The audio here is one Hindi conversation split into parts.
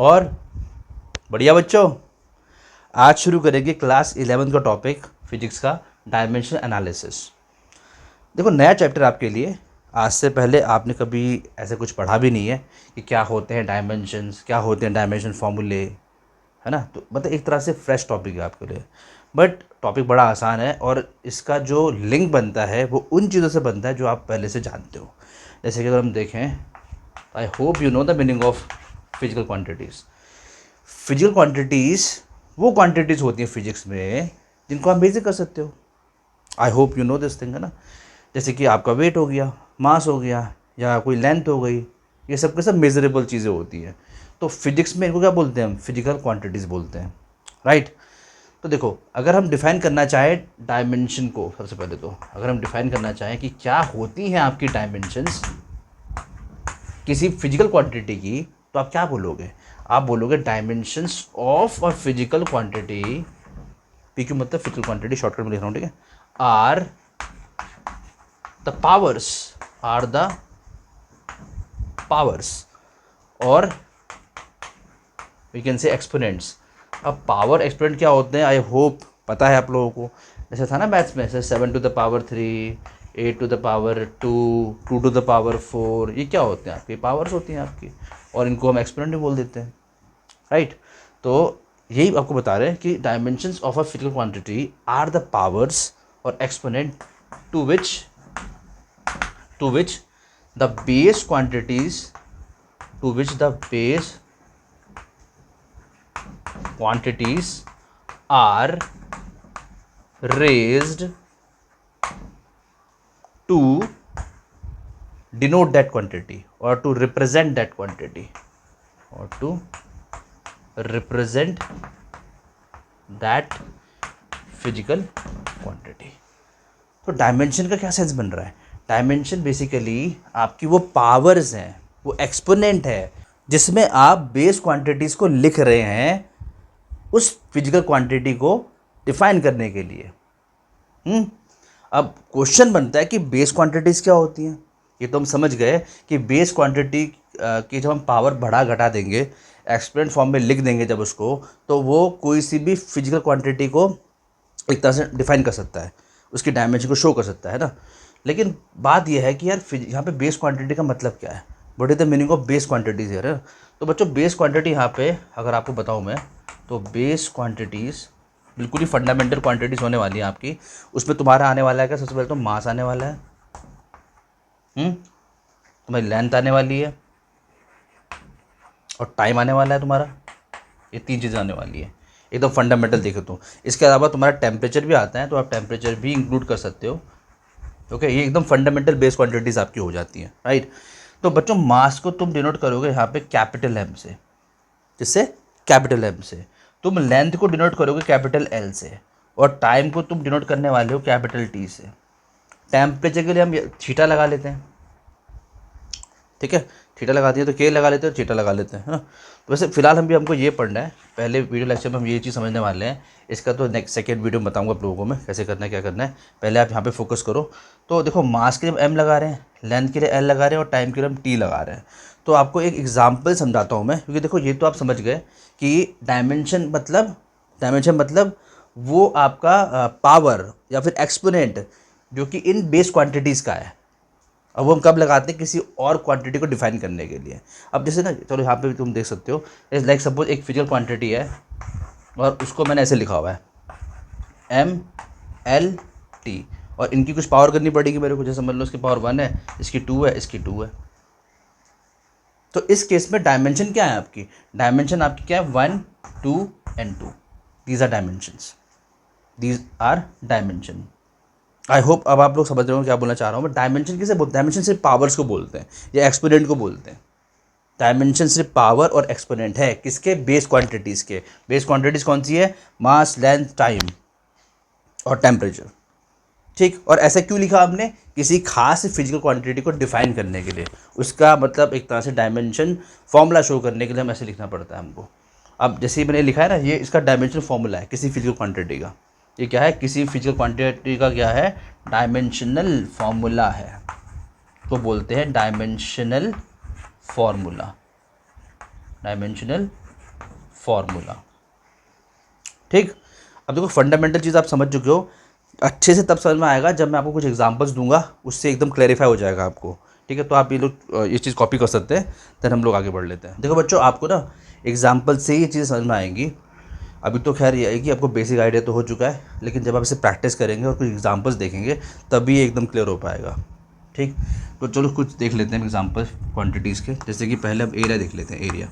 और बढ़िया बच्चों, आज शुरू करेंगे क्लास 11 का टॉपिक फिजिक्स का डायमेंशन एनालिसिस। देखो, नया चैप्टर आपके लिए। आज से पहले आपने कभी ऐसे कुछ पढ़ा भी नहीं है कि क्या होते हैं डायमेंशंस, क्या होते हैं डायमेंशन फॉर्मूले, है ना। तो मतलब एक तरह से फ्रेश टॉपिक है आपके लिए। बट टॉपिक बड़ा आसान है और इसका जो लिंक बनता है वो उन चीज़ों से बनता है जो आप पहले से जानते हो। जैसे कि अगर हम देखें, आई hope you know the meaning of physical quantities. Physical quantities वो क्वांटिटीज़ होती हैं फिजिक्स में जिनको आप मेजर कर सकते हो। आई hope you know this thing, है ना। जैसे कि आपका वेट हो गया, मास हो गया, या कोई लेंथ हो गई, ये सब के सब मेजरेबल चीज़ें होती हैं। तो फिजिक्स में इनको क्या बोलते हैं, हम फिजिकल क्वांटिटीज़ बोलते हैं, राइट। तो देखो, अगर हम डिफ़ाइन करना चाहें डायमेंशन को, सबसे पहले तो अगर हम डिफ़ाइन करना चाहें कि क्या होती हैं आपकी डायमेंशंस किसी फिजिकल क्वांटिटी की, तो आप क्या बोलोगे? आप बोलोगे dimensions of a physical quantity, p q मतलब फिजिकल क्वांटिटी, शॉर्टकट में लिख रहा हूँ, ठीक है। Are the powers, are the powers, और वी कैन से एक्सपोनेंट्स। अब पावर एक्सपोनेंट क्या होते हैं, आई होप पता है आप लोगों को। जैसे था ना मैथ्स में, जैसे 7⁻3, 8⁻2, 2⁻4, ये क्या होते हैं आपकी पावर्स होती हैं आपकी, और इनको हम एक्सपोनेंट भी बोल देते हैं, राइट। तो यही आपको बता रहे हैं कि dimensions of a physical quantity are the powers और exponent to which the base quantities, to which the base quantities are raised to denote that quantity or to represent that quantity or to represent that physical quantity। तो डायमेंशन का क्या सेंस बन रहा है? डायमेंशन बेसिकली आपकी वो पावर्स हैं, वो एक्सपोनेंट है जिसमें आप बेस क्वांटिटीज़ को लिख रहे हैं उस फिजिकल क्वांटिटी को डिफाइन करने के लिए। अब क्वेश्चन बनता है कि बेस क्वांटिटीज़ क्या होती हैं। ये तो हम समझ गए कि बेस क्वांटिटी की जब हम पावर बढ़ा घटा देंगे, एक्सपोनेंट फॉर्म में लिख देंगे जब उसको, तो वो कोई सी भी फिजिकल क्वांटिटी को एक तरह से डिफाइन कर सकता है, उसकी डायमेंशन को शो कर सकता है ना। लेकिन बात यह है कि यार यहाँ पे बेस क्वांटिटी का मतलब क्या है, what is the meaning of base quantities यार। तो बच्चों, बेस क्वांटिटी यहाँ पे अगर आपको बताऊँ मैं, तो बेस क्वांटिटीज़ बिल्कुल ही फंडामेंटल क्वांटिटीज़ होने वाली है आपकी। उसमें तुम्हारा आने वाला है क्या? सबसे पहले तो मास आने वाला है, तुम्हारी लेंथ आने वाली है, और टाइम आने वाला है तुम्हारा। ये तीन चीज़ें आने वाली है, एकदम फंडामेंटल देखे तो। इसके अलावा तुम्हारा टेम्परेचर भी आता है, तो आप टेम्परेचर भी इंक्लूड कर सकते हो। ओके, ये एकदम फंडामेंटल बेस क्वांटिटीज़ आपकी हो जाती हैं, राइट। तो बच्चों, मास को तुम डिनोट करोगे यहाँ पे कैपिटल एम से, जिससे कैपिटल एम से। तुम लेंथ को डिनोट करोगे कैपिटल एल से, और टाइम को तुम डिनोट करने वाले हो कैपिटल टी से। टेम्परेचर के लिए हम थीटा लगा लेते हैं, ठीक है। थीटा लगा दिए तो के लगा लेते हैं, थीटा लगा लेते हैं, है ना। तो वैसे फिलहाल हमको ये पढ़ना है। पहले वीडियो लेक्चर में हम ये चीज़ समझने वाले हैं। इसका तो नेक्स्ट सेकेंड वीडियो में बताऊंगा आप लोगों को मैं कैसे करना है, क्या करना है। पहले आप यहाँ पे फोकस करो। तो देखो, मास के लिए हम एम लगा रहे हैं, लेंथ के लिए एल लगा रहे हैं, और टाइम के लिए हम टी लगा रहे हैं। तो आपको एक एग्जाम्पल समझाता हूँ मैं, क्योंकि देखो ये तो आप समझ गए कि डायमेंशन मतलब वो आपका पावर या फिर एक्सपोनेंट जो कि इन बेस क्वांटिटीज़ का है। अब वो हम कब लगाते हैं? किसी और क्वांटिटी को डिफाइन करने के लिए। अब जैसे ना, चलो यहाँ पे भी तुम देख सकते हो, लाइक सपोज एक फिजिकल क्वांटिटी है और उसको मैंने ऐसे लिखा हुआ है एम एल टी, और इनकी कुछ पावर करनी पड़ेगी मेरे को। जैसे समझ लो इसकी पावर 1 है, इसकी 2 है, इसकी 2 है। तो इस केस में डायमेंशन क्या है आपकी? डायमेंशन आपकी क्या है? 1, 2 and 2। These are dimensions, these are dimension. I hope अब आप लोग समझ रहे हो क्या बोलना चाह रहा हूँ मैं। डायमेंशन किसे बोलते हैं? डायमेंशन सिर्फ पावर्स को बोलते हैं या एक्सपोनेंट को बोलते हैं। डायमेंशन सिर्फ पावर और एक्सपोनेंट है किसके? बेस क्वांटिटीज़ के। बेस क्वांटिटीज़ कौन सी है? मास, लेंथ, टाइम और टेम्परेचर, ठीक। और ऐसा क्यों लिखा आपने? किसी खास फिजिकल क्वांटिटी को डिफाइन करने के लिए। उसका मतलब एक तरह से डायमेंशन फॉर्मूला शो करने के लिए हम ऐसे लिखना पड़ता है हमको। अब जैसे ही मैंने लिखा है ना, ये इसका डायमेंशन फॉर्मूला है किसी फिजिकल क्वांटिटी का। ये क्या है? किसी फिजिकल क्वांटिटी का क्या है? डायमेंशनल फॉर्मूला है। तो बोलते हैं डायमेंशनल फॉर्मूला, डायमेंशनल फॉर्मूला। ठीक, अब देखो फंडामेंटल चीज़ आप समझ चुके हो, अच्छे से तब समझ में आएगा जब मैं आपको कुछ एग्जांपल्स दूंगा, उससे एकदम क्लैरिफाई हो जाएगा आपको। ठीक है, तो आप ये लोग ये चीज़ कॉपी कर सकते हैं, देन हम लोग आगे बढ़ लेते हैं। देखो बच्चों, आपको ना एग्जांपल से ये चीज़ समझ में आएंगी। अभी तो खैर ये है कि आपको बेसिक आइडिया तो हो चुका है, लेकिन जब आप इसे प्रैक्टिस करेंगे और कुछ एग्जांपल्स देखेंगे तभी ये एकदम क्लियर हो पाएगा। ठीक, तो चलो कुछ देख लेते हैं एग्जांपल क्वांटिटीज़ के। जैसे कि पहले अब एरिया देख लेते हैं, एरिया।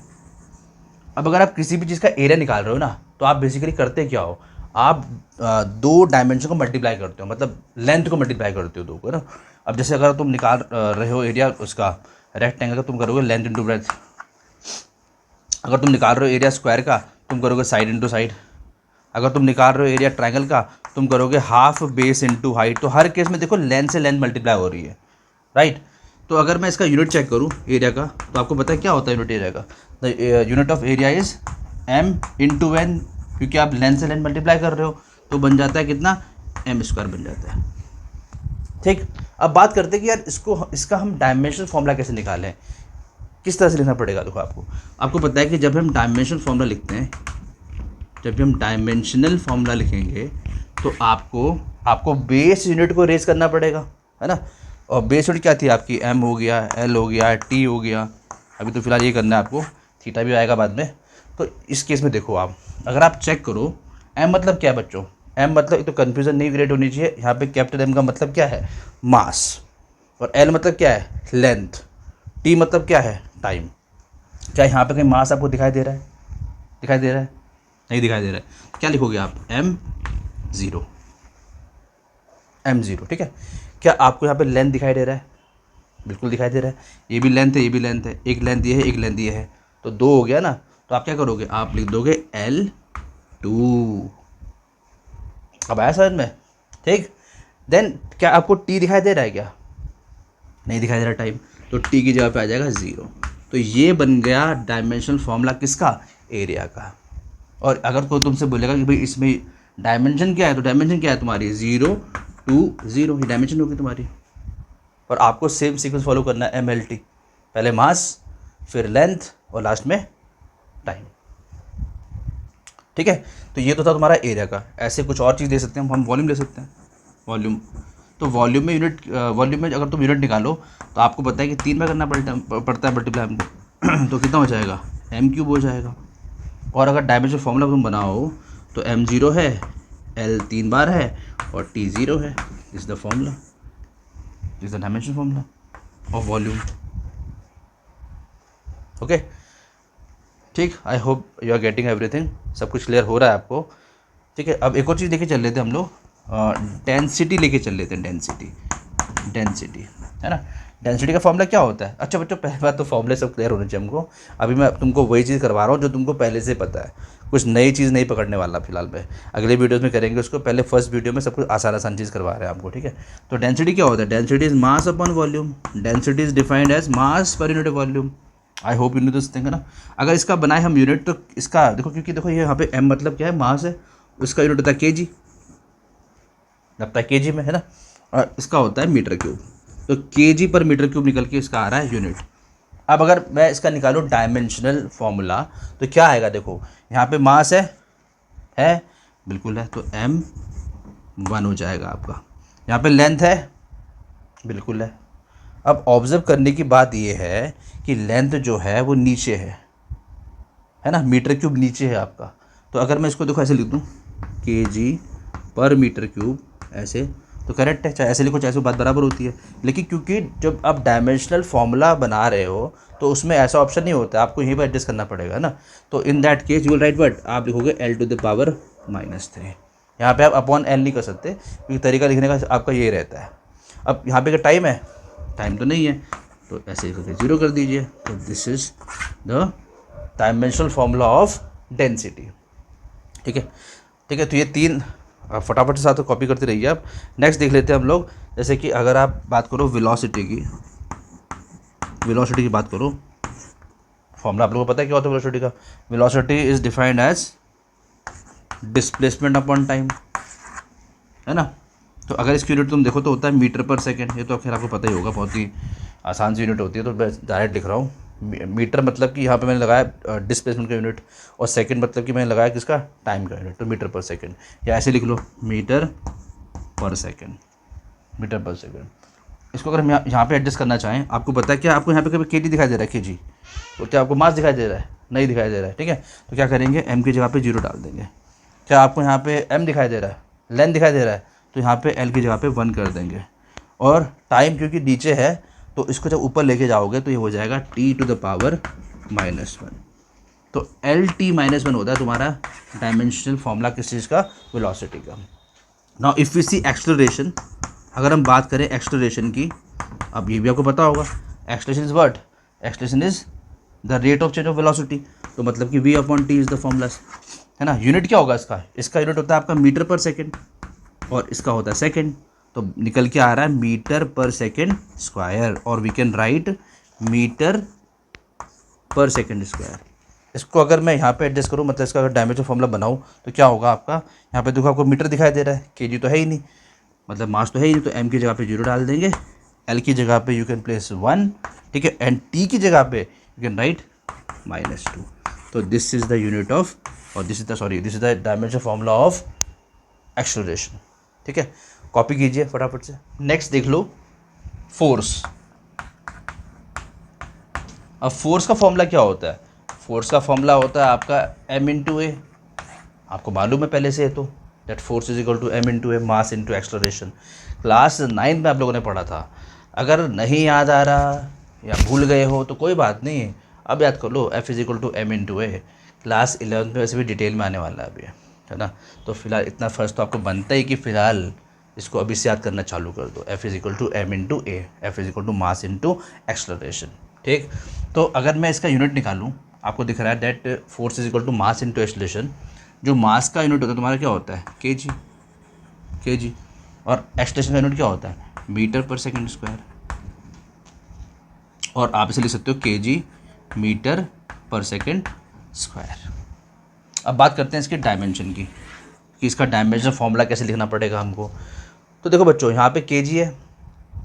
अब अगर आप किसी भी चीज़ का एरिया निकाल रहे हो ना, तो आप बेसिकली करते क्या हो, आप दो डायमेंशन को मल्टीप्लाई करते हो, मतलब लेंथ को मल्टीप्लाई करते हो दो को, है ना। अब जैसे अगर तुम निकाल रहे हो एरिया उसका रेक्टेंगल का, तुम करोगे लेंथ इंटू ब्रेथ। अगर तुम निकाल रहे हो एरिया स्क्वायर का, तुम करोगे साइड इंटू साइड। अगर तुम निकाल रहे हो एरिया ट्रायंगल का, तुम करोगे हाफ बेस इंटू हाइट। तो हर केस में देखो लेंथ से लेंथ मल्टीप्लाई हो रही है, राइट। तो अगर मैं इसका यूनिट चेक करूँ एरिया का, तो आपको पता है क्या होता है यूनिट एरिया का। The unit of area is m into n, क्योंकि आप लेंथ से लेंथ मल्टीप्लाई कर रहे हो, तो बन जाता है कितना, एम स्क्वायर बन जाता है। ठीक, अब बात करते हैं कि यार इसका हम डायमेंशनल फॉर्मूला कैसे निकालें, किस तरह से लिखना पड़ेगा। देखो आपको पता है कि जब हम डायमेंशनल फॉर्मूला लिखते हैं, जब भी हम डायमेंशनल फॉर्मूला लिखेंगे, तो आपको बेस यूनिट को रेज करना पड़ेगा, है ना। और बेस यूनिट क्या थी आपकी, एम हो गया, एल हो गया, टी हो गया। अभी तो फिलहाल ये करना है आपको, थीटा भी आएगा बाद में। तो इस केस में देखो आप, अगर आप चेक करो, एम मतलब क्या है बच्चों, एम मतलब, तो कन्फ्यूज़न नहीं क्रिएट होनी चाहिए। यहाँ पे कैपिटल एम का मतलब क्या है, मास। और एल मतलब क्या है, लेंथ। टी मतलब क्या है, टाइम। क्या यहाँ पे कहीं मास आपको दिखाई दे रहा है, दिखाई दे रहा है, नहीं दिखाई दे रहा है। क्या लिखोगे आप, m0, m0। ठीक है, क्या आपको यहाँ पे लेंथ दिखाई दे रहा है, बिल्कुल दिखाई दे रहा है। ये भी लेंथ है, ये भी लेंथ है, एक लेंथ ये है, एक लेंथ ये है, तो दो हो गया ना। तो आप क्या करोगे, आप लिख दोगे L2। अब आया समझ में, ठीक। देन क्या आपको t दिखाई दे रहा है, क्या नहीं दिखाई दे रहा टाइम, तो t की जगह पे आ जाएगा 0। तो ये बन गया डायमेंशनल फॉर्मूला किसका, एरिया का। और अगर कोई तुमसे बोलेगा कि भाई इसमें डायमेंशन क्या है, तो डायमेंशन क्या है तुम्हारी, 0 2 0, ये डायमेंशन होगी तुम्हारी। और आपको सेम सीक्वेंस फॉलो करना है, MLT, पहले मास, फिर लेंथ, और लास्ट में टाइम। ठीक है, तो ये तो था तुम्हारा एरिया का। ऐसे कुछ और चीज़ दे सकते हैं हम वॉल्यूम ले सकते हैं, वॉल्यूम। तो वॉल्यूम में अगर तुम यूनिट निकालो, तो आपको पता है कि 3 बार करना पड़ता है मल्टीप्लाई हमको। तो कितना हो जाएगा, m³ हो जाएगा। और अगर डायमेंशन फॉर्मूला तुम बनाओ, तो m0 है, l 3 बार है, और t 0 है। This the formula, this the dimension formula of volume. Okay, ठीक, I hope you are getting everything, सब कुछ क्लियर हो रहा है आपको। ठीक है, अब एक और चीज़ लेके चल लेते हैं हम लोग, डेंसिटी लेके चल लेते हैं, डेंसिटी, है ना। डेंसिटी का फॉर्मूला क्या होता है। अच्छा बच्चों, पहली बात तो फॉर्मूले सब क्लियर होने चाहिए हमको। अभी मैं तुमको वही चीज़ करवा रहा हूँ जो तुमको पहले से पता है, कुछ नई चीज़ नहीं पकड़ने वाला फिलहाल में। अगले वीडियोज़ में करेंगे उसको, पहले फर्स्ट वीडियो में सब कुछ आसान चीज़ करवा रहे हैं आपको। ठीक है, तो डेंसिटी क्या होता है, density is mass upon volume. Density is defined as mass per unit volume. I hope you know this thing, है ना। अगर इसका बनाए हम यूनिट, तो इसका देखो, क्योंकि देखो ये यहाँ पे m मतलब क्या है, मास है, उसका यूनिट होता है kg, लगता है kg में, है ना। और इसका होता है मीटर क्यूब, तो kg पर मीटर क्यूब निकल के इसका आ रहा है यूनिट। अब अगर मैं इसका निकालूँ डायमेंशनल फॉर्मूला, तो क्या आएगा, देखो यहाँ पे मास है बिल्कुल है, तो m1 हो जाएगा आपका। यहाँ पे लेंथ है, बिल्कुल है। अब ऑब्जर्व करने की बात ये है कि लेंथ जो है वो नीचे है ना, मीटर क्यूब नीचे है आपका। तो अगर मैं इसको देखो ऐसे लिख दूँ, kg पर मीटर क्यूब, ऐसे तो करेक्ट है, चाहे ऐसे लिखो चाहे बात बराबर होती है। लेकिन क्योंकि जब आप डायमेंशनल फॉर्मूला बना रहे हो, तो उसमें ऐसा ऑप्शन नहीं होता, आपको यहीं पर एडजस्ट करना पड़ेगा ना। तो in that case you will write what, आप लिखोगे L⁻⁻3। यहाँ पे आप अपॉन L नहीं कर सकते, क्योंकि तरीका लिखने का आपका ये रहता है। अब यहाँ पे का टाइम है, टाइम तो नहीं है, तो ऐसे करके 0 कर दीजिए। तो this is the dimensional formula of density. ठीक है, ठीक है, तो ये 3 फटाफट से साथ कॉपी करते रहिए आप। नेक्स्ट देख लेते हैं हम लोग, जैसे कि अगर आप बात करो वेलोसिटी की बात करो, फॉर्मूला आप लोगों को पता है क्या होता है वेलोसिटी का। Velocity is defined as displacement upon time, है ना। तो अगर इसकी यूनिट तुम देखो तो होता है मीटर पर सेकेंड। ये तो खैर आपको पता ही होगा, बहुत ही आसान सी यूनिट होती है, तो मैं डायरेक्ट लिख रहा हूँ मीटर मतलब कि यहाँ पे मैंने लगाया डिस्प्लेसमेंट का यूनिट, और सेकंड मतलब कि मैंने लगाया किसका, टाइम का यूनिट, तो मीटर पर सेकंड, या ऐसे लिख लो मीटर पर सेकंड, मीटर पर सेकंड। इसको अगर हम यहाँ पे एडजस्ट करना चाहें, आपको पता है क्या, आपको यहाँ पे कभी केजी दिखाई दे रहा है, केजी, तो क्या आपको मास दिखाई दे रहा है, नहीं दिखाई दे रहा है, ठीक है, तो क्या करेंगे, एम की जगह पे 0 डाल देंगे। क्या आपको यहाँ पे एम दिखाई दे रहा है, लेंथ दिखाई दे रहा है, तो यहाँ पे एल की जगह पे 1 कर देंगे। और टाइम क्योंकि नीचे है, तो इसको जब ऊपर लेके जाओगे तो ये हो जाएगा t⁻⁻1। तो एल t-1 होता है तुम्हारा डायमेंशनल फॉर्मूला किस चीज़ का, वेलोसिटी का। Now if we see acceleration, अगर हम बात करें एक्सेलरेशन की, अब ये भी आपको पता होगा, acceleration is what, acceleration is the rate of change of velocity, तो मतलब कि v/t इज द फॉर्मूला, है ना। यूनिट क्या होगा इसका, इसका यूनिट होता है आपका मीटर पर सेकेंड, और इसका होता है सेकेंड, तो निकल के आ रहा है मीटर पर सेकेंड स्क्वायर, और we can write metre per second square. इसको अगर मैं यहाँ पे एडजस्ट करूँ, मतलब इसका अगर डायमेंशन फॉर्मूला बनाऊँ, तो क्या होगा आपका, यहाँ पे देखो आपको मीटर दिखाई दे रहा है, केजी तो है ही नहीं, मतलब मास तो है ही नहीं, तो एम की जगह पे 0 डाल देंगे, एल की जगह पे यू कैन प्लेस 1, ठीक है, एंड टी की जगह पे यू कैन राइट -2। तो this is the unit of, और this is the dimension formula of acceleration, ठीक है। कॉपी कीजिए फटाफट से। नेक्स्ट देख लो फोर्स। अब फोर्स का फॉर्मूला क्या होता है, फोर्स का फॉर्मूला होता है आपका m/a, आपको मालूम है पहले से है, तो that force is equal to m/a, mass into acceleration. Class 9 में आप लोगों ने पढ़ा था, अगर नहीं याद आ रहा या भूल गए हो तो कोई बात नहीं, अब याद कर लो, F is equal to m/a। Class 11 में वैसे भी डिटेल में आने वाला है अभी, है ना, तो फिलहाल इतना फर्स्ट तो आपको बनता ही कि फिलहाल इसको अभी से याद करना चालू कर दो, F is equal to m/a, F is equal to mass into acceleration, ठीक। तो अगर मैं इसका यूनिट निकालूँ, आपको दिख रहा है that force is equal to mass into acceleration. जो मास का यूनिट होता है तुम्हारा क्या होता है, केजी, और एक्सेलरेशन का यूनिट क्या होता है, मीटर पर सेकंड स्क्वायर, और आप इसे लिख सकते हो केजी मीटर पर सेकंड स्क्वायर। अब बात करते हैं इसके डायमेंशन की, कि इसका डायमेंशन फॉर्मूला कैसे लिखना पड़ेगा हमको। तो देखो बच्चों, यहाँ पे केजी है,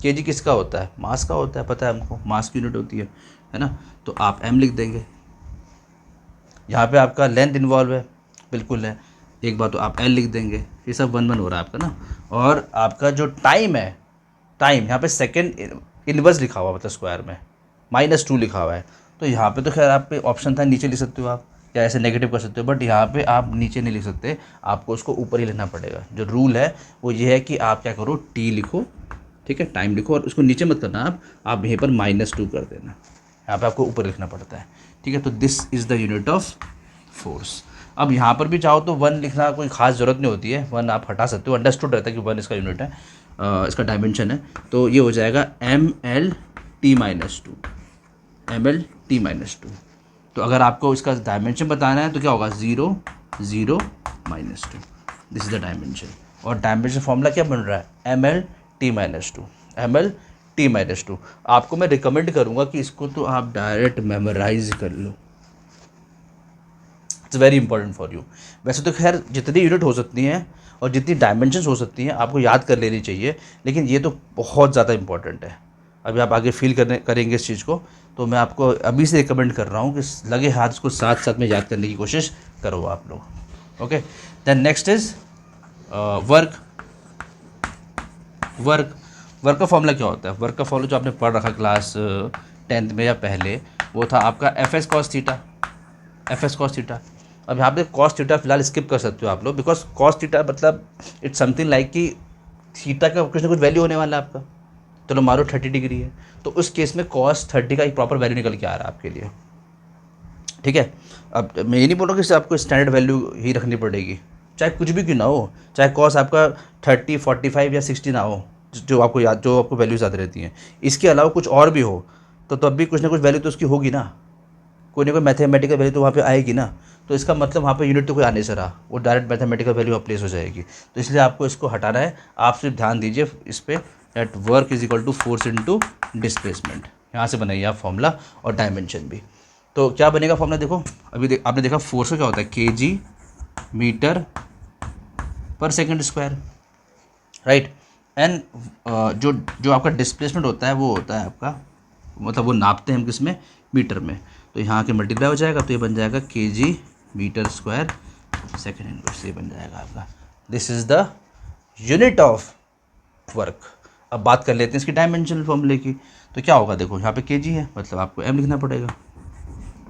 केजी किसका होता है, मास का होता है, पता है हमको, मास की यूनिट होती है ना, तो आप m लिख देंगे। यहाँ पे आपका लेंथ इन्वॉल्व है, बिल्कुल है, एक बार तो आप l लिख देंगे, ये सब 1 हो रहा है आपका ना। और आपका जो टाइम है, टाइम यहाँ पे सेकेंड इनवर्स लिखा हुआ, मतलब स्क्वायर में -2 लिखा हुआ है, तो यहाँ पे तो खैर आप पे ऑप्शन था नीचे लिख सकते हो आप, या ऐसे नेगेटिव कर सकते हो, बट यहाँ पे आप नीचे नहीं लिख सकते, आपको उसको ऊपर ही लिखना पड़ेगा। जो रूल है वो ये है कि आप क्या करो, t लिखो, ठीक है, टाइम लिखो, और उसको नीचे मत करना आप यहीं पर -2 कर देना, यहाँ पे आपको ऊपर लिखना पड़ता है, ठीक है। तो this is the unit of force. अब यहाँ पर भी चाहो तो 1 लिखना कोई खास ज़रूरत नहीं होती है, 1 आप हटा सकते हो, अंडरस्टूड रहता है कि 1 इसका यूनिट है, इसका डायमेंशन है, तो ये हो जाएगा mL/t-2, mL/t-2। तो अगर आपको इसका डायमेंशन बताना है तो क्या होगा, 0 0 -2, दिस इज द डायमेंशन। और डायमेंशन फॉर्मूला क्या बन रहा है, mL/t-2, mL/t-2। आपको मैं रिकमेंड करूँगा कि इसको तो आप डायरेक्ट मेमोराइज कर लो, it's very important for you. वैसे तो खैर जितनी यूनिट हो सकती हैं और जितनी डायमेंशंस हो सकती हैं आपको याद कर लेनी चाहिए, लेकिन ये तो बहुत ज़्यादा इंपॉर्टेंट है। अभी आप आगे फील करेंगे इस चीज़ को, तो मैं आपको अभी से रिकमेंड कर रहा हूँ कि लगे हाथ इसको साथ साथ में याद करने की कोशिश करो आप लोग। Okay, then next is work. Work का फॉर्मूला क्या होता है, वर्क का फॉर्मूला जो आपने पढ़ रखा क्लास 10th में या पहले, वो था आपका Fs cos theta, Fs cos theta. अब यहाँ पे cos थीटा फिलहाल स्किप कर सकते हो आप लोग, बिकॉज cos थीटा मतलब इट्स समथिंग लाइक कि थीटा का कुछ ना कुछ वैल्यू होने वाला है आपका, चलो मारो 30 डिग्री है, तो उस केस में cos 30 का एक प्रॉपर वैल्यू निकल के आ रहा है आपके लिए, ठीक है। अब मैं ये नहीं बोल रहा कि आपको स्टैंडर्ड वैल्यू ही रखनी पड़ेगी, चाहे कुछ भी क्यों ना हो, चाहे cos आपका 30, 45 या 60 ना हो, जो आपको वैल्यूज याद रहती हैं, इसके अलावा कुछ और भी हो, तो तब भी कुछ ना कुछ वैल्यू तो उसकी होगी ना, कोई ना कोई मैथमेटिकल वैल्यू तो वहाँ पे आएगी ना। तो इसका मतलब वहाँ पे यूनिट तो कोई आने से रहा, वो डायरेक्ट मैथमेटिकल वैल्यू प्लेस हो जाएगी, तो इसलिए आपको इसको हटाना है। आप सिर्फ ध्यान दीजिए इस पर, that work is equal to force into displacement, यहाँ से बनाइए आप फॉर्मूला, और डायमेंशन भी। तो क्या बनेगा फॉर्मूला, देखो अभी आपने देखा फोर्स का क्या होता है, KG metre per second square, right. And जो आपका डिस्प्लेसमेंट होता है वो होता है आपका, मतलब वो नापते हैं हम किस में, मीटर में, तो यहाँ के मल्टीप्लाई हो जाएगा, तो ये बन जाएगा kg metre square second inverse, ये बन जाएगा आपका। This is the unit of work. अब बात कर लेते हैं इसकी डायमेंशनल फॉर्मूले की। तो क्या होगा, देखो यहाँ पे kg है, मतलब आपको m लिखना पड़ेगा।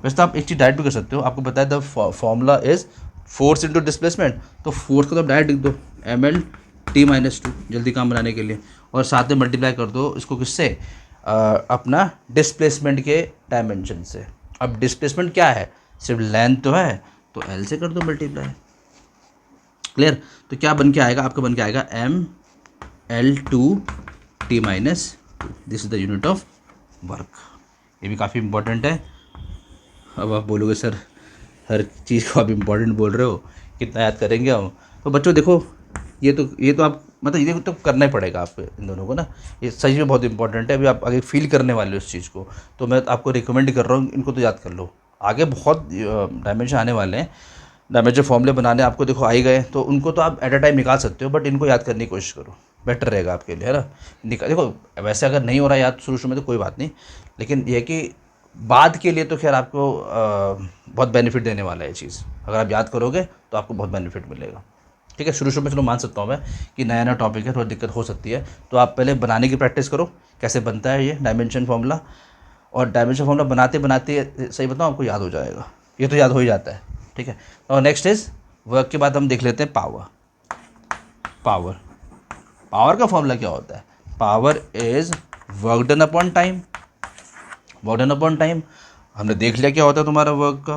वैसे तो आप एक चीज़ डायरेक्ट भी कर सकते हो, आपको पता है the formula is force into displacement, तो फोर्स को तो आप डायरेक्ट लिख दो mL/t-2 जल्दी काम बनाने के लिए, और साथ में मल्टीप्लाई कर दो इसको किससे, अपना डिस्प्लेसमेंट के डायमेंशन से। अब डिस्प्लेसमेंट क्या है, सिर्फ लेंथ तो है, तो L से कर दो मल्टीप्लाई। क्लियर। तो क्या बन के आएगा आपका, बन के आएगा mL/t-2, this is the unit of work. ये भी काफ़ी इंपॉर्टेंट है। अब आप बोलोगे सर हर चीज़ को आप इम्पोर्टेंट बोल रहे हो, कितना याद करेंगे हम। तो बच्चों देखो, ये तो आप मतलब ये तो करना ही पड़ेगा आपको इन दोनों को ना, ये सही में बहुत इंपॉर्टेंट है। अभी आप आगे फील करने वाले हो इस चीज़ को, तो मैं आपको रिकमेंड कर रहा हूँ इनको तो याद कर लो। आगे बहुत डायमेंशन आने वाले हैं, डायमेंशन फॉर्मूले बनाने आपको देखो आ ही गए, तो उनको तो आप एट अ टाइम निकाल सकते हो, बट इनको याद करने की कोशिश करो, बेटर रहेगा आपके लिए, है ना। देखो वैसे अगर नहीं हो रहा याद शुरू में तो कोई बात नहीं, लेकिन यह कि बाद के लिए तो खैर आपको बहुत बेनिफिट देने वाला है ये चीज़। अगर आप याद करोगे तो आपको बहुत बेनिफिट मिलेगा। ठीक है, शुरू में चलो मान सकता हूँ मैं कि नया नया टॉपिक है, थोड़ी दिक्कत हो सकती है, तो आप पहले बनाने की प्रैक्टिस करो, कैसे बनता है ये डायमेंशन फार्मूला। और डायमेंशन फार्मूला बनाते बनाते सही बताऊँ आपको याद हो जाएगा, ये तो याद हो ही जाता है। ठीक है, और नेक्स्ट इज वर्क के बाद हम देख लेते हैं पावर का फॉर्मूला क्या होता है। Power is work done upon time. Work done upon time हमने देख लिया क्या होता है तुम्हारा वर्क का,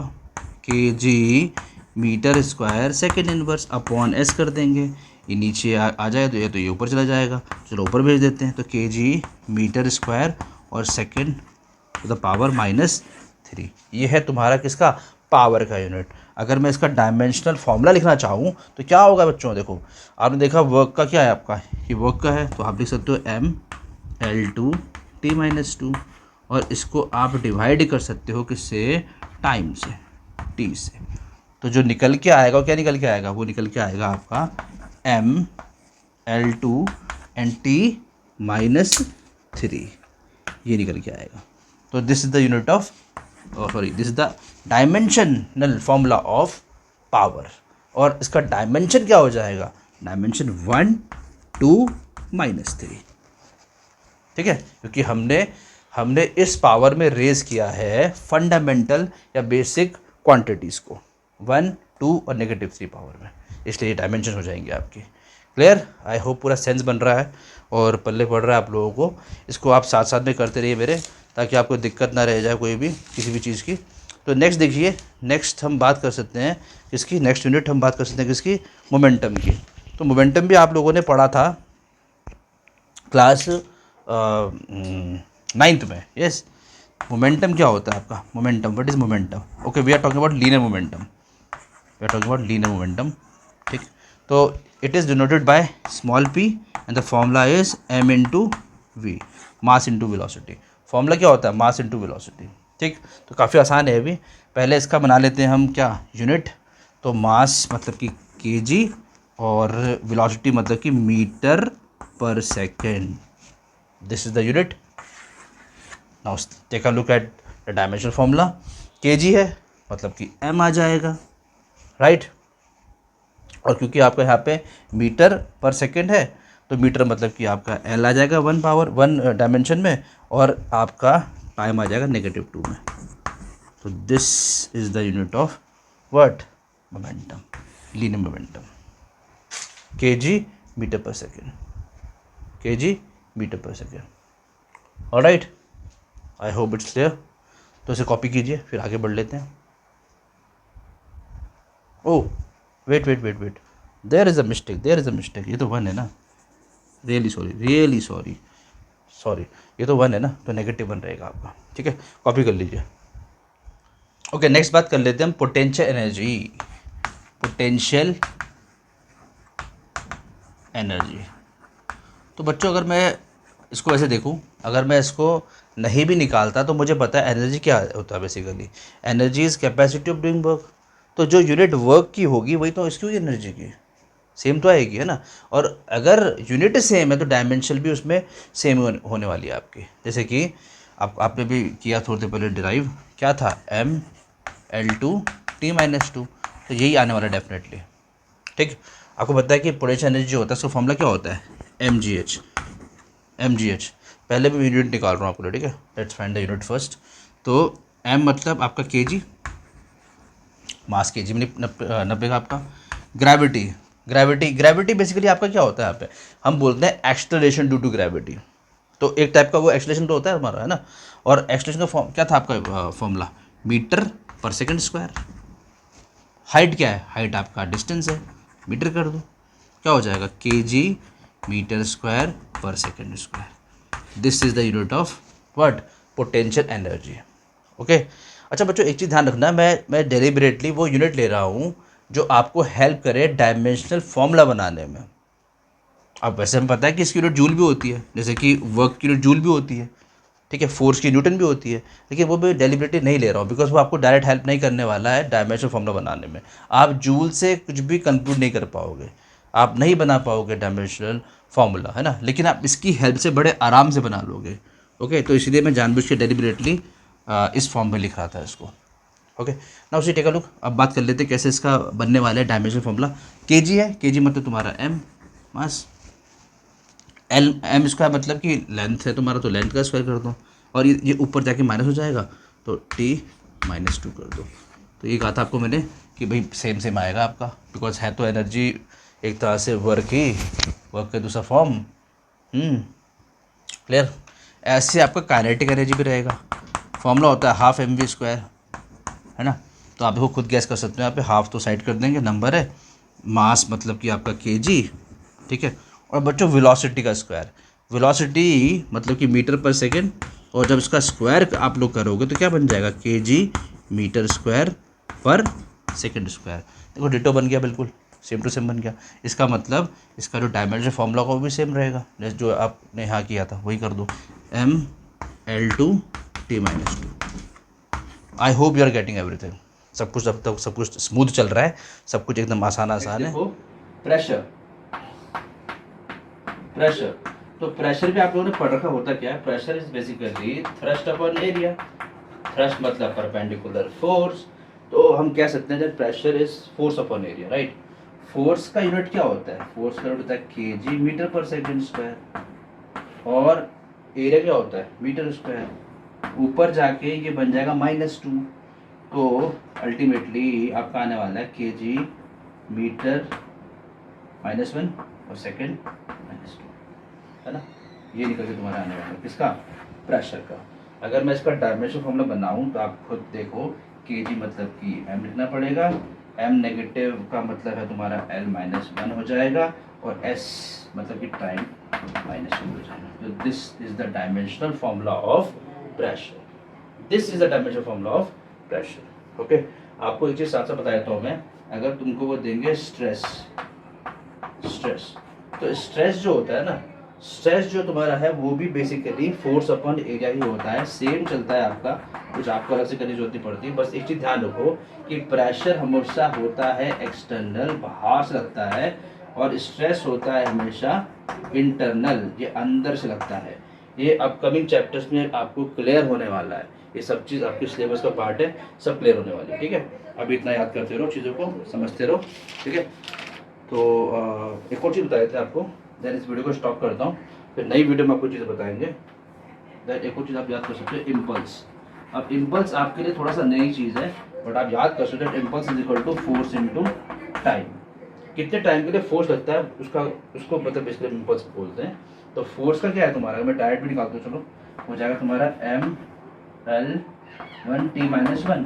kg metre square second inverse upon s कर देंगे। ये नीचे आ जाए तो ये ऊपर चला जाएगा, चलो ऊपर भेज देते हैं। तो kg मीटर स्क्वायर और सेकेंड टू द पावर -3, ये है तुम्हारा किसका, पावर का यूनिट। अगर मैं इसका डायमेंशनल फॉर्मूला लिखना चाहूँ तो क्या होगा बच्चों, देखो आपने देखा वर्क का क्या है आपका, ये वर्क का है, तो आप लिख सकते हो mL/t-2, और इसको आप डिवाइड कर सकते हो किससे, टाइम से, t से। तो जो निकल के आएगा, क्या निकल के आएगा, वो निकल के आएगा आपका mL/2 एंड t-3, ये निकल के आएगा। तो this is the unit of this is the dimensional formula of power. और इसका डायमेंशन क्या हो जाएगा, डायमेंशन 1, 2, -3। ठीक है, क्योंकि हमने इस पावर में रेज किया है फंडामेंटल या बेसिक क्वांटिटीज़ को 1, 2 और -3 पावर में, इसलिए ये डायमेंशन हो जाएंगे आपकी। क्लियर, आई होप पूरा सेंस बन रहा है और पल्ले पड़ रहा है आप लोगों को। इसको आप साथ साथ में करते रहिए मेरे, ताकि आपको दिक्कत ना रह जाए कोई भी किसी भी चीज़ की। तो नेक्स्ट देखिए, नेक्स्ट हम बात कर सकते हैं किसकी, नेक्स्ट यूनिट हम बात कर सकते हैं किसकी, मोमेंटम की। तो मोमेंटम भी आप लोगों ने पढ़ा था क्लास 9th में। यस, मोमेंटम क्या होता है आपका, momentum, what is momentum. Okay, we are talking about linear momentum, ठीक। तो it is denoted by small p and the formula is m/v, mass into velocity. Formula क्या होता है, मास इंटू वेलोसिटी। ठीक, तो काफ़ी आसान है अभी। पहले इसका बना लेते हैं हम क्या, यूनिट। तो मास मतलब कि kg और वेलोसिटी मतलब कि metre per second, this is the unit. Now take a look at the dimensional formula. kg है मतलब कि m आ जाएगा, राइट। और क्योंकि आपका यहाँ पे मीटर पर सेकेंड है, तो मीटर मतलब कि आपका l आ जाएगा 1 डायमेंशन में, और आपका टाइम आ जाएगा -2 में। तो this is the unit of what, momentum, linear momentum. kg metre per second, kg metre per second. Alright, I hope it's clear. तो इसे कॉपी कीजिए, फिर आगे बढ़ लेते हैं। Oh wait, there is a mistake, ये तो 1 है ना, रियली सॉरी, ये तो 1 है ना, तो -1 रहेगा आपका। ठीक है, कॉपी कर लीजिए। ओके, नेक्स्ट बात कर लेते हैं हम पोटेंशियल एनर्जी। तो बच्चों अगर मैं इसको ऐसे देखूं, अगर मैं इसको नहीं भी निकालता तो मुझे पता है एनर्जी क्या होता है। Basically energy is capacity of doing work. तो जो यूनिट वर्क की होगी वही तो इसकी एनर्जी की सेम तो आएगी, है ना। और अगर यूनिट सेम है तो डायमेंशन भी उसमें सेम होने वाली है आपकी। जैसे कि आपने भी किया थोड़ी देर पहले डिराइव, क्या था mL2T-2, तो यही आने वाला डेफिनेटली। ठीक, आपको पता है कि पोटेंशियल एनर्जी जो होता है उसका फॉर्मूला क्या होता है, mgh। पहले भी यूनिट निकाल रहा हूँ आपको, ठीक है, let's find the unit first. तो m मतलब आपका kg, मास kg में 90 का आपका। ग्रेविटी बेसिकली आपका क्या होता है, यहाँ पे हम बोलते हैं एक्सेलरेशन ड्यू टू ग्रेविटी। तो एक टाइप का वो एक्सेलरेशन तो होता है हमारा, है ना। और एक्सेलरेशन का फॉर्म क्या था आपका, फॉर्मूला मीटर पर सेकंड स्क्वायर। हाइट क्या है, हाइट आपका डिस्टेंस है, मीटर कर दो, क्या हो जाएगा, kg मीटर स्क्वायर पर second square. This is the unit of what, potential energy. Okay. अच्छा बच्चों, एक चीज़ ध्यान रखना, मैं डेलिबरेटली वो यूनिट ले रहा हूँ जो आपको हेल्प करे डायमेंशनल फॉर्मूला बनाने में। अब वैसे हमें पता है कि इसकी यूनिट जूल भी होती है, जैसे कि वर्क की यूनिट जूल भी होती है, ठीक है, फोर्स की न्यूटन भी होती है, लेकिन वो भी डेलिबरेटली नहीं ले रहा हूँ बिकॉज वो आपको डायरेक्ट हेल्प नहीं करने वाला है डायमेंशनल फॉर्मूला बनाने में। आप जूल से कुछ भी कंक्लूड नहीं कर पाओगे, आप नहीं बना पाओगे डायमेंशनल फार्मूला, है ना, लेकिन आप इसकी हेल्प से बड़े आराम से बना लोगे। ओके, तो इसलिए मैं जानबूझ के डेलिबरेटली इस फॉर्म में लिख रहा था इसको। ओके, ना उसी टेक अ लुक, अब बात कर लेते हैं कैसे इसका बनने वाला है डायमेंशनल फार्मूला। केजी है, केजी मतलब तुम्हारा एम मास, एल एम स्क्वायर मतलब कि लेंथ है तुम्हारा, तो लेंथ का स्क्वायर कर दो, और ये ऊपर जाके माइनस हो जाएगा, तो T-2 कर दो। तो ये कहा था आपको मैंने कि भाई सेम सेम आएगा आपका, बिकॉज है तो एनर्जी एक तरह से वर्क ही, वर्क का दूसरा फॉर्म। क्लियर। ऐसे आपका काइनेटिक एनर्जी भी रहेगा, फॉर्मूला होता है हाफ mv², है ना। तो आप देखो खुद गैस कर सकते हो, यहाँ पे हाफ तो साइड कर देंगे, नंबर है, मास मतलब कि आपका kg, ठीक है। और बच्चों वेलोसिटी का स्क्वायर, वेलोसिटी मतलब कि मीटर पर सेकेंड, और जब इसका स्क्वायर आप लोग करोगे तो क्या बन जाएगा, kg मीटर स्क्वायर पर सेकेंड स्क्वायर। देखो डिटो बन गया, बिल्कुल सेम टू सेम बन गया। इसका मतलब इसका जो डायमेंशन फॉर्मूला का वो भी सेम रहेगा, जैसे जो आपने यहाँ किया था वही कर दो, mL2T-2। I hope you are getting everything. सब कुछ अब तक सब कुछ स्मूथ चल रहा है, सब कुछ एकदम आसान आसान है। प्रेशर, प्रेशर, तो प्रेशर भी आप लोगों ने पढ़ रखा, होता क्या है, pressure is basically thrust upon area. Thrust मतलब परपेंडिकुलर फोर्स, तो हम कह सकते हैं that pressure is force upon area, right. Force का यूनिट क्या होता है, फोर्स का यूनिट होता है kg मीटर पर सेकंड स्क्वायर, और एरिया क्या होता है, मीटर स्क्वायर। ऊपर जाके ये बन जाएगा -2, तो अल्टीमेटली आपका आने वाला है kg मीटर -1 और सेकंड -2, है ना। ये निकल के तुम्हारा आने वाला है किसका, प्रेशर का। अगर मैं इसका डायमेंशन फॉर्मूला बनाऊं तो आप खुद देखो, kg मतलब कि m लिखना पड़ेगा, m नेगेटिव का मतलब है तुम्हारा L-1 हो जाएगा, और s मतलब कि टाइम -2 हो जाएगा। तो this is the dimensional formula of pressure, this is the dimensional formula of pressure. Okay, आपको एक चीज़ साथ साथ बता देता हूँ मैं, अगर तुमको वो देंगे स्ट्रेस, स्ट्रेस, तो स्ट्रेस जो होता है ना, स्ट्रेस जो तुम्हारा है वो भी बेसिकली फोर्स अपॉन एरिया ही होता है, सेम चलता है आपका, कुछ आपको अलग से करने की जरूरत नहीं पड़ती। बस एक चीज़ ध्यान रखो कि प्रेशर हमेशा होता है एक्सटर्नल, बाहर से लगता है, और स्ट्रेस होता है हमेशा इंटरनल, ये अंदर से लगता है। ये अपकमिंग चैप्टर्स में आपको क्लियर होने वाला है, ये सब चीज़ आपके सिलेबस का पार्ट है, सब क्लियर होने वाली है, ठीक है। अभी इतना याद करते रहो, चीज़ों को समझते रहो, ठीक है। तो एक और चीज़ बताए थे आपको, देन इस वीडियो को स्टॉप करता हूँ, फिर नई वीडियो में आपको चीज़ें बताएंगे। देन एक और चीज़ आप याद कर सकते हो, इम्पल्स। अब इम्पल्स आपके लिए थोड़ा सा नई चीज़ है, बट आप याद कर सकते हो impulse is equal to force into time. कितने टाइम के लिए फोर्स लगता है उसका, उसको मतलब बेसिकली इम्पल्स बोलते हैं। तो फोर्स का क्या है तुम्हारा, मैं डायरेक्ट भी निकालता हूँ, चलो हो जाएगा तुम्हारा mL1T-1,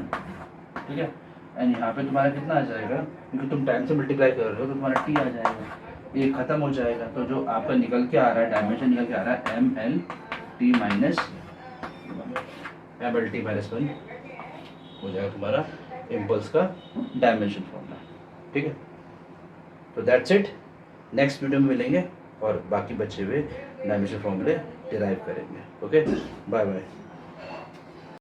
ठीक है। एंड यहाँ पे तुम्हारा कितना आ जाएगा, क्योंकि तुम टाइम से मल्टीप्लाई कर रहे हो तो तुम्हारा टी आ जाएगा, ये खत्म हो जाएगा। तो जो आपका निकल के आ रहा है, डायमेंशन निकल के आ रहा है mL-1 हो जाएगा तुम्हारा इम्पल्स का डायमेंशन फॉर्मूला, ठीक है। तो दैट्स इट, नेक्स्ट वीडियो में मिलेंगे और बाकी बचे हुए डायमेंशन फॉर्मूले डिराइव करेंगे। Okay, bye bye.